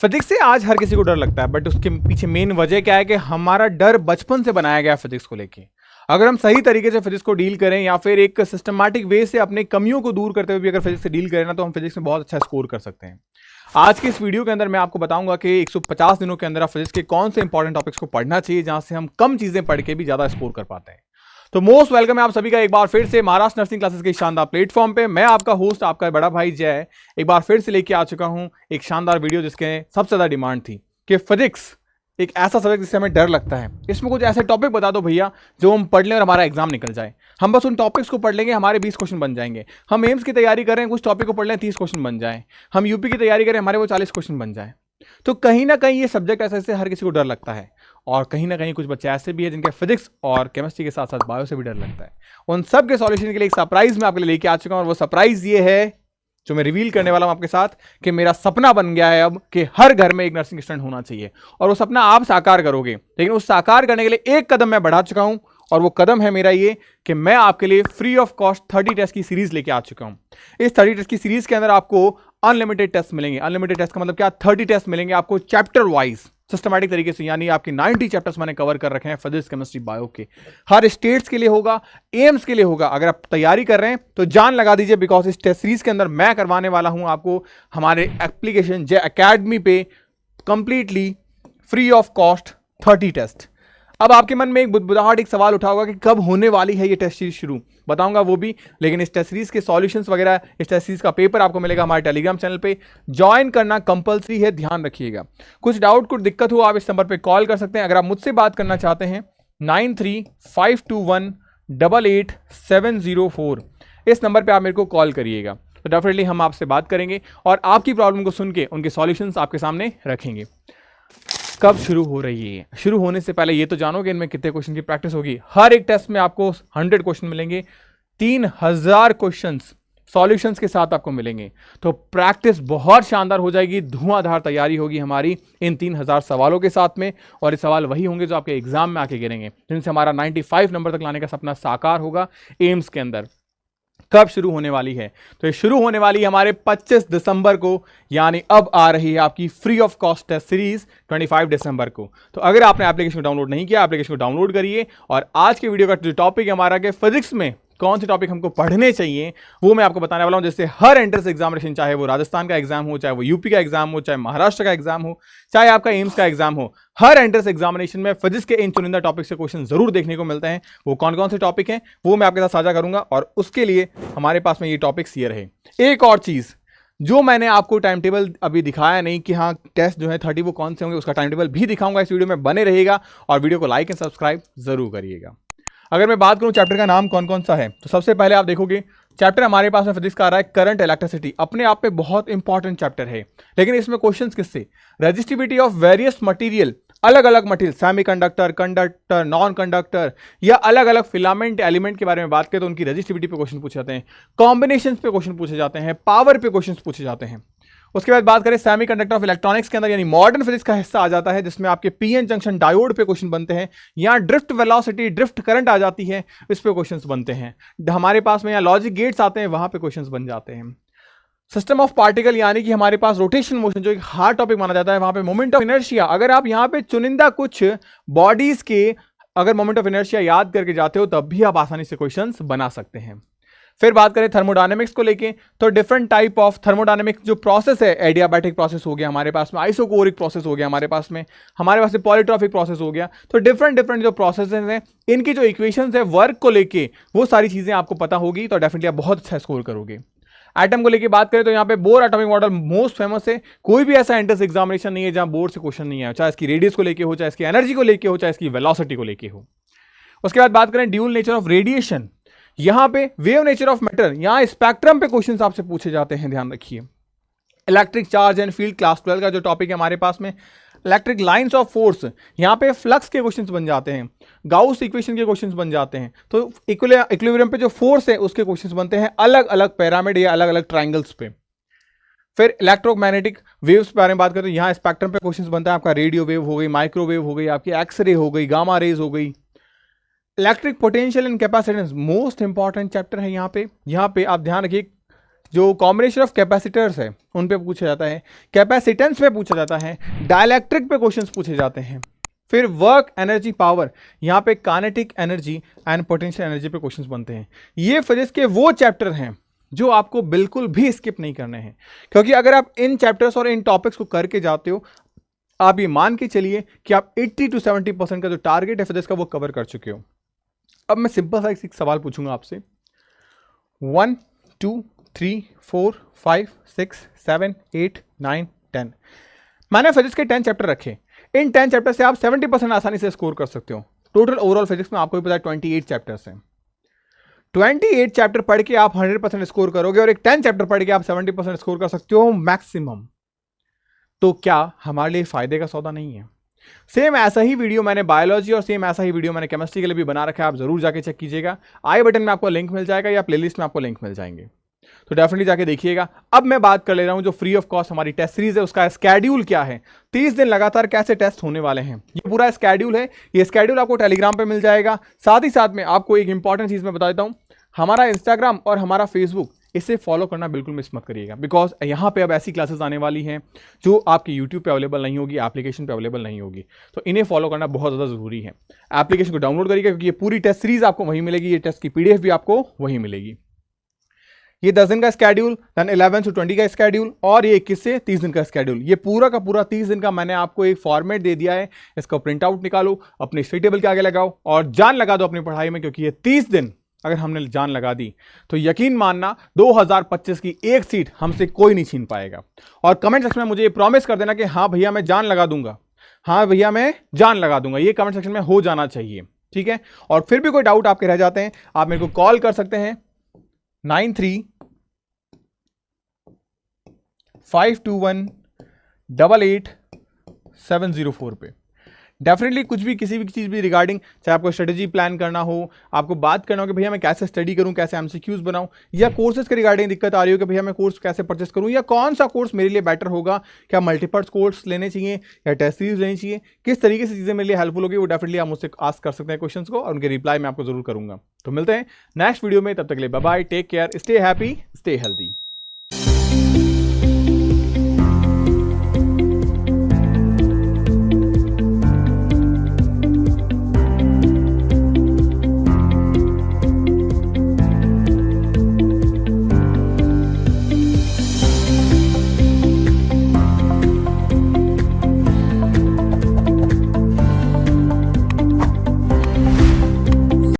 Physics से आज हर किसी को डर लगता है, बट उसके पीछे मेन वजह क्या है कि हमारा डर बचपन से बनाया गया फिजिक्स को लेके। अगर हम सही तरीके से फिजिक्स को डील करें या फिर एक सिस्टमैटिक वे से अपने कमियों को दूर करते हुए भी अगर फिजिक्स से डील करें ना, तो हम फिजिक्स में बहुत अच्छा स्कोर कर सकते हैं। आज के इस वीडियो के अंदर मैं आपको बताऊंगा कि 150 दिनों के अंदर आप फिजिक्स के कौन से इंपॉर्टेंट टॉपिक्स को पढ़ना चाहिए जहां से हम कम चीजें पढ़ के भी ज्यादा स्कोर कर पाते हैं। तो मोस्ट वेलकम है आप सभी का एक बार फिर से महाराष्ट्र नर्सिंग क्लासेस के शानदार प्लेटफॉर्म पे। मैं आपका होस्ट, आपका बड़ा भाई जय, एक बार फिर से लेके आ चुका हूं एक शानदार वीडियो जिसके सबसे ज्यादा डिमांड थी कि फिजिक्स एक ऐसा सब्जेक्ट जिससे हमें डर लगता है। इसमें कुछ ऐसे टॉपिक बता दो भैया जो हम पढ़ लें और हमारा एग्जाम निकल जाए। हम बस उन टॉपिक्स को पढ़ लेंगे, हमारे 20 क्वेश्चन बन जाएंगे। हम एम्स की तैयारी करें, कुछ टॉपिक को पढ़ लें, 30 क्वेश्चन बन जाए। हम यूपी की तैयारी करें, हमारे वो 40 क्वेश्चन बन जाए। तो कहीं ना कहीं ये सब्जेक्ट ऐसे हर किसी को डर लगता है, और कहीं ना कहीं कुछ बच्चे ऐसे भी हैं जिनके फिजिक्स और केमिस्ट्री के साथ साथ बायो से भी डर लगता है। उन सब के सॉल्यूशन के लिए एक सरप्राइज मैं आपके लिए लेके आ चुका हूं, और वो सरप्राइज ये है जो मैं रिवील करने वाला हूं आपके साथ कि मेरा सपना बन गया है अब कि हर घर में एक नर्सिंग स्टूडेंट होना चाहिए, और वो सपना आप साकार करोगे। लेकिन उस साकार करने के लिए एक कदम मैं बढ़ा चुका हूं, और वो कदम है मेरा ये कि मैं आपके लिए फ्री ऑफ कॉस्ट 30 टेस्ट की सीरीज लेके आ चुका हूं। इस 30 टेस्ट की सीरीज के अंदर आपको अनलिमिटेड टेस्ट मिलेंगे। अनलिमिटेड टेस्ट का मतलब क्या? 30 टेस्ट मिलेंगे आपको चैप्टर वाइज सिस्टमैटिक तरीके से, यानी आपके 90 चैप्टर्स मैंने कवर कर रखे हैं फिजिक्स केमिस्ट्री बायो के। हर स्टेट्स के लिए होगा, एम्स के लिए होगा। अगर आप तैयारी कर रहे हैं तो जान लगा दीजिए, बिकॉज इस टेस्ट सीरीज के अंदर मैं करवाने वाला हूं आपको हमारे एप्लीकेशन जय अकेडमी पे completely free of cost 30 test. अब आपके मन में एक बुदबुदाहट, एक सवाल उठा होगा कि कब होने वाली है ये टेस्ट सीरीज शुरू। बताऊंगा वो भी, लेकिन इस टेस्ट सीरीज के सॉल्यूशंस वगैरह, इस टेस्ट सीरीज का पेपर आपको मिलेगा हमारे टेलीग्राम चैनल पे। ज्वाइन करना कंपलसरी है, ध्यान रखिएगा। कुछ डाउट, कुछ दिक्कत हो, आप इस नंबर पे कॉल कर सकते हैं। अगर आप मुझसे बात करना चाहते हैं 9352188704, इस नंबर पर आप मेरे को कॉल करिएगा, तो डेफिनेटली हम आपसे बात करेंगे और आपकी प्रॉब्लम को सुन के उनके सॉल्यूशंस आपके सामने रखेंगे। कब शुरू हो रही है? शुरू होने से पहले ये तो जानो कि इनमें कितने क्वेश्चन की प्रैक्टिस होगी। हर एक टेस्ट में आपको 100 क्वेश्चन मिलेंगे, 3000 क्वेश्चंस सॉल्यूशंस के साथ आपको मिलेंगे। तो प्रैक्टिस बहुत शानदार हो जाएगी, धुआंधार तैयारी होगी हमारी इन 3000 सवालों के साथ में। और ये सवाल वही होंगे जो आपके एग्जाम में आके गिरेंगे, जिनसे हमारा 95 नंबर तक लाने का सपना साकार होगा एम्स के अंदर। कब शुरू होने वाली है? तो ये शुरू होने वाली है हमारे 25 दिसंबर को, यानी अब आ रही है आपकी free of cost test series 25 दिसंबर को। तो अगर आपने एप्लीकेशन को डाउनलोड नहीं किया, एप्लीकेशन को डाउनलोड करिए। और आज के वीडियो का जो टॉपिक है हमारा कि फिजिक्स में कौन से टॉपिक हमको पढ़ने चाहिए, वो मैं आपको बताने वाला हूं। जैसे हर एंट्रेंस एग्जामिनेशन, चाहे वो राजस्थान का एग्जाम हो, चाहे वो यूपी का एग्जाम हो, चाहे महाराष्ट्र का एग्जाम हो, चाहे आपका एम्स का एग्जाम हो, हर एंट्रेंस एग्जामिनेशन में फिजिक्स के इन चुनिंदा टॉपिक से क्वेश्चन जरूर देखने को मिलते हैं। वो कौन कौन से टॉपिक हैं वो मैं आपके साथ साझा करूंगा, और उसके लिए हमारे पास में ये टॉपिक्स ये रहे। एक और चीज जो मैंने आपको टाइम टेबल अभी दिखाया नहीं कि हाँ टेस्ट जो है 30 वो कौन से होंगे, उसका टाइम टेबल भी दिखाऊंगा इस वीडियो में, बने रहेगा। और वीडियो को लाइक एंड सब्सक्राइब जरूर करिएगा। अगर मैं बात करूं चैप्टर का नाम कौन कौन सा है, तो सबसे पहले आप देखोगे चैप्टर हमारे पास में फिजिक्स का आ रहा है करंट इलेक्ट्रिसिटी। अपने आप में बहुत इंपॉर्टेंट चैप्टर है, लेकिन इसमें क्वेश्चंस किससे? रेजिस्टिविटी ऑफ वेरियस मटेरियल, अलग अलग material, semiconductor, conductor, non conductor, या अलग अलग फिलामेंट एलिमेंट के बारे में बात करें तो उनकी रेजिस्टिविटी पे क्वेश्चन पूछे जाते हैं, कॉम्बिनेशन पे क्वेश्चन पूछे जाते हैं, पावर पे क्वेश्चन पूछे जाते हैं। उसके बाद बात करें सेमीकंडक्टर ऑफ इलेक्ट्रॉनिक्स के अंदर, यानी मॉडर्न फिजिक्स का हिस्सा आ जाता है, जिसमें आपके पीएन जंक्शन डायोड पे क्वेश्चन बनते हैं, यहाँ ड्रिफ्ट वेलोसिटी, ड्रिफ्ट करंट आ जाती है, इस पे क्वेश्चंस बनते हैं। हमारे पास में यहाँ लॉजिक गेट्स आते हैं, वहां पे क्वेश्चंस बन जाते हैं। सिस्टम ऑफ पार्टिकल, यानी कि हमारे पास रोटेशन मोशन जो एक हार्ड टॉपिक माना जाता है, वहां पे मोमेंट ऑफ इनर्शिया। अगर आप यहाँ पे चुनिंदा कुछ बॉडीज के अगर मोमेंट ऑफ इनर्शिया याद करके जाते हो, तब भी आप आसानी से क्वेश्चंस बना सकते हैं। फिर बात करें थर्मोडायनेमिक्स को लेके, तो डिफरेंट टाइप ऑफ थर्मोडायनेमिक्स जो प्रोसेस है, एडियाबैटिक प्रोसेस हो गया हमारे पास में, आइसोकोरिक प्रोसेस हो गया हमारे पास में पॉलीट्रॉपिक प्रोसेस हो गया। तो डिफरेंट जो प्रोसेस हैं, इनकी जो इक्वेशंस है वर्क को लेके, वो सारी चीजें आपको पता होगी, तो डेफिनेटली आप बहुत अच्छा स्कोर करोगे। एटम को लेके बात करें तो यहाँ पे bore atomic model most famous है। कोई भी ऐसा एंट्रेंस एग्जामिनेशन नहीं है जहां बोर्ड से क्वेश्चन नहीं है, चाहे इसकी रेडियस को लेके हो, चाहे इसकी एनर्जी को लेके हो, चाहे इसकी वेलोसिटी को लेके हो। उसके बाद बात करें ड्यूल नेचर ऑफ रेडिएशन, यहां पे वेव नेचर ऑफ मैटर, यहां स्पेक्ट्रम पे क्वेश्चंस आपसे पूछे जाते हैं, ध्यान रखिए। Electric charge and field, class 12 का जो टॉपिक है हमारे पास में। इलेक्ट्रिक लाइंस ऑफ फोर्स, यहां पे फ्लक्स के क्वेश्चंस बन जाते हैं, गाउस इक्वेशन के क्वेश्चंस बन जाते हैं। तो इक्विलिब्रियम पे जो फोर्स है उसके क्वेश्चंस बनते हैं अलग अलग पिरामिड या अलग अलग ट्राइंगल्स पे। फिर इलेक्ट्रोमैग्नेटिक वेव्स के बारे में बात करें तो यहाँ स्पेक्ट्रम पे क्वेश्चंस बनता है आपका, रेडियो वेव हो गई, माइक्रोवेव हो गई, आपकी एक्सरे हो गई, गामा रेज हो गई। Electric potential and capacitance most important chapter है यहाँ पे आप ध्यान रखिए। जो कॉम्बिनेशन ऑफ कैपेसिटर्स है उन पे पूछा जाता है, कैपेसिटेंस पे पूछा जाता है, डाइलेक्ट्रिक पे क्वेश्चंस पूछे जाते हैं, फिर वर्क एनर्जी पावर, यहाँ पे kinetic energy and potential energy पे क्वेश्चंस बनते हैं। ये फिजिक्स के वो चैप्टर हैं जो आपको बिल्कुल भी स्किप नहीं करने हैं, क्योंकि अगर आप इन चैप्टर्स और इन टॉपिक्स को करके जाते हो, आप ये मान के चलिए कि आप 80 to 70% का जो टारगेट है फिजिक्स का वो कवर कर चुके हो। अब मैं सिंपल सा एक सवाल पूछूंगा आपसे, 1 2 3 4 5 6 7 8 9 10, मैंने फिजिक्स के 10 चैप्टर रखे। इन 10 चैप्टर से आप 70% आसानी से स्कोर कर सकते हो। टोटल ओवरऑल फिजिक्स में आपको भी पता है 28 चैप्टर्स हैं। 28 चैप्टर पढ़ के आप 100% स्कोर करोगे और एक 10 चैप्टर पढ़ के आप 70% स्कोर कर सकते हो मैक्सिमम। तो क्या हमारे लिए फायदे का सौदा नहीं है? सेम ऐसा ही वीडियो मैंने बायोलॉजी और सेम ऐसा ही वीडियो मैंने केमिस्ट्री के लिए भी बना रखा है, आप जरूर जाके चेक कीजिएगा। आई बटन में आपको लिंक मिल जाएगा या प्लेलिस्ट में आपको लिंक मिल जाएंगे, तो डेफिनेटली जाके देखिएगा। अब मैं बात कर ले रहा हूं जो फ्री ऑफ कॉस्ट हमारी टेस्ट सीरीज है उसका स्केड्यूल क्या है, 30 दिन लगातार कैसे टेस्ट होने वाले हैं, ये पूरा स्केड्यूल है। ये स्केड्यूल आपको टेलीग्राम पे मिल जाएगा। साथ ही साथ में आपको एक इंपॉर्टेंट चीज मैं बता देता हूं, हमारा इंस्टाग्राम और हमारा फेसबुक, इसे फॉलो करना बिल्कुल मिस मत करिएगा, बिकॉज यहाँ पे अब ऐसी क्लासेस आने वाली हैं जो आपके यूट्यूब पे अवेलेबल नहीं होगी, एप्लीकेशन पे अवेलेबल नहीं होगी, तो इन्हें फॉलो करना बहुत ज़्यादा जरूरी है। एप्लीकेशन को डाउनलोड करिएगा क्योंकि ये पूरी टेस्ट सीरीज आपको वहीं मिलेगी, ये टेस्ट की पीडीएफ भी आपको वहीं मिलेगी। ये 10 दिन का स्केड्यूल, देन 11 से 20 का स्केड्यूल और ये 21 से 30 दिन का स्केड्यूल, ये पूरा का पूरा 30 दिन का मैंने आपको एक फॉर्मेट दे दिया है। इसका प्रिंट आउट निकालो, अपने स्टडी टेबल के आगे लगाओ और जान लगा दो अपनी पढ़ाई में, क्योंकि ये 30 दिन अगर हमने जान लगा दी तो यकीन मानना 2025 की एक सीट हमसे कोई नहीं छीन पाएगा। और कमेंट सेक्शन में मुझे ये प्रॉमिस कर देना कि हाँ भैया मैं जान लगा दूंगा, हाँ भैया मैं जान लगा दूंगा, ये कमेंट सेक्शन में हो जाना चाहिए, ठीक है। और फिर भी कोई डाउट आपके रह जाते हैं, आप मेरे को कॉल कर सकते हैं 93-521-88704 पे। डेफिनेटली कुछ भी किसी भी चीज़ भी रिगार्डिंग, चाहे आपको स्ट्रेटेजी प्लान करना हो, आपको बात करना हो कि भैया मैं कैसे स्टडी करूं, कैसे एमसीक्यूज बनाऊं, या कोर्सेज के रिगार्डिंग दिक्कत आ रही हो कि भैया मैं कोर्स कैसे परचेस करूं या कौन सा कोर्स मेरे लिए बेटर होगा, क्या मल्टीपल कोर्स लेने चाहिए या टेस्ट सीरीज लेनी चाहिए, किस तरीके से चीज़ें मेरे लिए हेल्पफुल होगी, वो डेफिनेटली आप मुझसे आस्क कर सकते हैं क्वेश्चन को और उनके रिप्लाई मैं आपको जरूर करूंगा। तो मिलते हैं नेक्स्ट वीडियो में, तब तक के लिए bye bye, take care, stay happy, stay healthy.